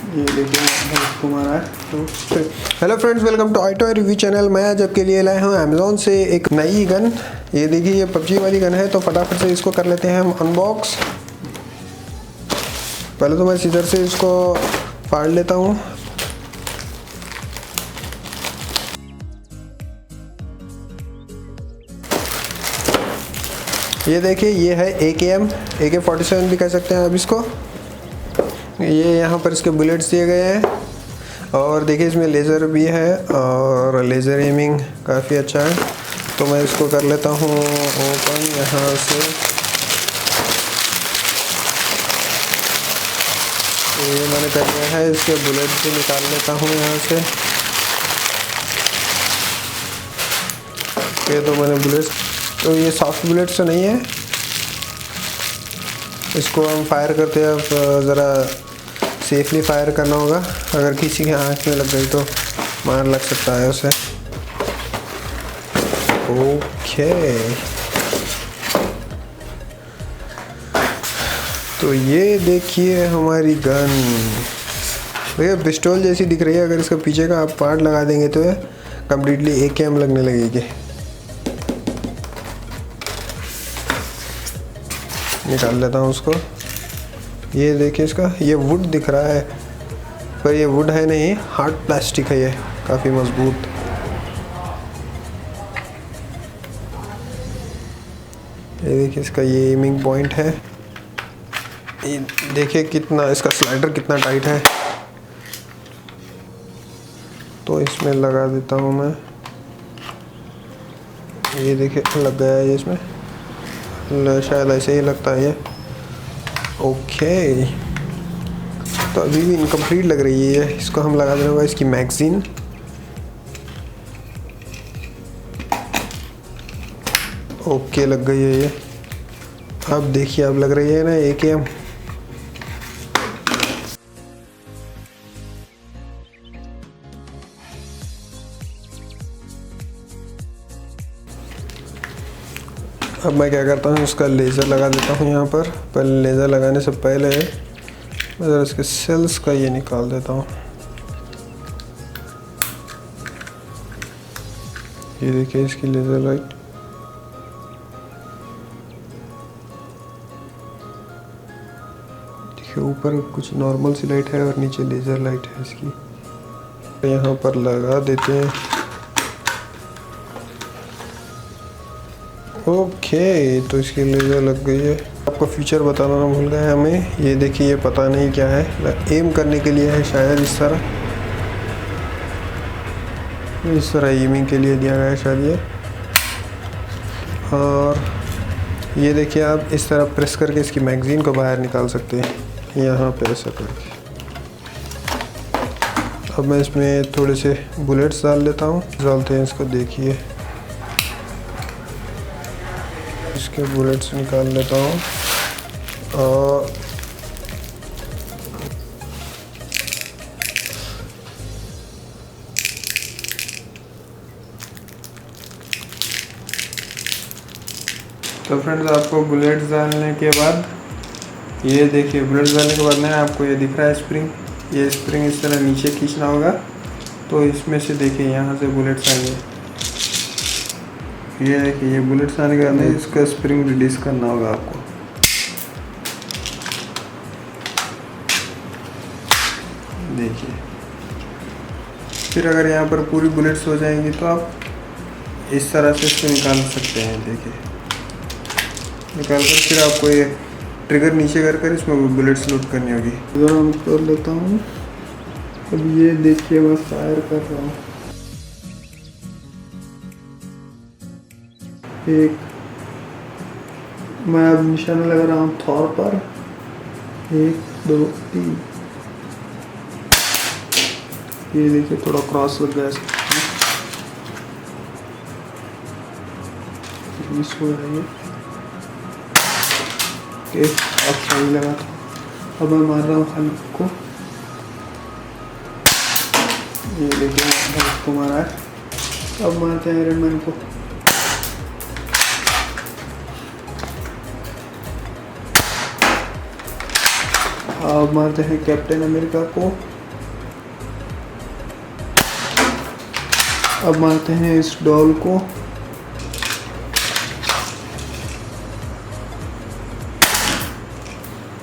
ये देखिए हेल्प को मारा है। तो hello friends, welcome to toy review channel. मैं आज आपके लिए लाया हूँ अमेज़ॉन से एक नई गन। ये देखिए ये पबजी वाली गन है, तो फटाफट से इसको कर लेते हैं हम अनबॉक्स। पहले तो मैं सीजर से इसको फाड़ लेता हूँ। ये देखिए ये है AK-47 भी कह सकते हैं आप इसको। ये यहाँ पर इसके बुलेट्स दिए गए हैं और देखिए इसमें लेज़र भी है और लेज़र एमिंग काफ़ी अच्छा है। तो मैं इसको कर लेता हूँ ओपन यहाँ से। ये मैंने कर लिया है, इसके बुलेट्स भी निकाल लेता हूँ यहाँ से। ये तो मैंने बुलेट्स, तो ये सॉफ्ट बुलेट्स तो नहीं है। इसको हम फायर करते हैं, अब ज़रा सेफली फायर करना होगा। अगर किसी के आँख में लग गई तो मार लग सकता है उसे। ओके, तो ये देखिए हमारी गन। भैया पिस्टल जैसी दिख रही है, अगर इसका पीछे का आप पार्ट लगा देंगे तो ये कम्प्लीटली AK लगने लगेगी। निकाल लेता हूँ उसको। ये देखिए इसका ये वुड दिख रहा है, पर ये वुड है नहीं, हार्ड प्लास्टिक है। ये काफ़ी मजबूत। ये देखिए इसका ये एमिंग पॉइंट है। ये देखिए कितना इसका स्लाइडर कितना टाइट है। तो इसमें लगा देता हूँ मैं। ये देखिए लग गया है ये इसमें, शायद ऐसे ही लगता है ये। ओके, तो अभी भी इनकम्प्लीट लग रही है ये। इसको हम लगा देना होगा इसकी मैगज़ीन। ओके, लग गई है ये। अब देखिए अब लग रही है ना AK। अब मैं क्या करता हूँ, इसका लेज़र लगा देता हूँ यहाँ पर। पहले लेज़र लगाने से पहले मैं ज़रा इसके सेल्स का ये निकाल देता हूँ। ये देखिए इसकी लेज़र लाइट। देखिए ऊपर कुछ नॉर्मल सी लाइट है और नीचे लेज़र लाइट है इसकी। यहाँ पर लगा देते हैं। ओके, तो इसकी लेज़र लग गई है। आपको फीचर बताना ना भूल गए हमें। ये देखिए ये पता नहीं क्या है, एम करने के लिए है शायद। इस तरह एमिंग के लिए दिया गया है शायद ये। और ये देखिए आप इस तरह प्रेस करके इसकी मैगज़ीन को बाहर निकाल सकते हैं, यहाँ पे ऐसा करके। अब मैं इसमें थोड़े से बुलेट्स डाल लेता हूँ। डालते हैं इसको, देखिए इसके बुलेट्स निकाल लेता हूँ। और तो फ्रेंड्स, आपको बुलेट्स डालने के बाद ये देखिए, बुलेट्स डालने के बाद ना आपको ये दिख रहा है स्प्रिंग। ये स्प्रिंग इस तरह नीचे खींचना होगा, तो इसमें से देखिए यहाँ से बुलेट्स आएंगे। ये देखिए ये बुलेट्स आने के बाद इसका स्प्रिंग रिलीज करना होगा आपको। देखिए, फिर अगर यहाँ पर पूरी बुलेट्स हो जाएंगी तो आप इस तरह से इसको निकाल सकते हैं। देखिए निकाल कर फिर आपको ये ट्रिगर नीचे कर इसमें बुलेट्स लोड करनी होगी। इधर हम कर लेता हूँ। अब ये देखिए मैं फायर कर रहा हूँ। एक मैं अब निशाना लगा रहा हूँ थॉर पर। 1 2 3। ये देखिए थोड़ा क्रॉस लग गया मिस हो रहा है। ओके, अब सही लगा था। अब मैं मार रहा हूँ हल्क को। ये देखिए हल्क को मारा है। अब मारते हैं आयरन मैन को। अब मारते हैं कैप्टन अमेरिका को। अब मारते हैं इस डॉल को।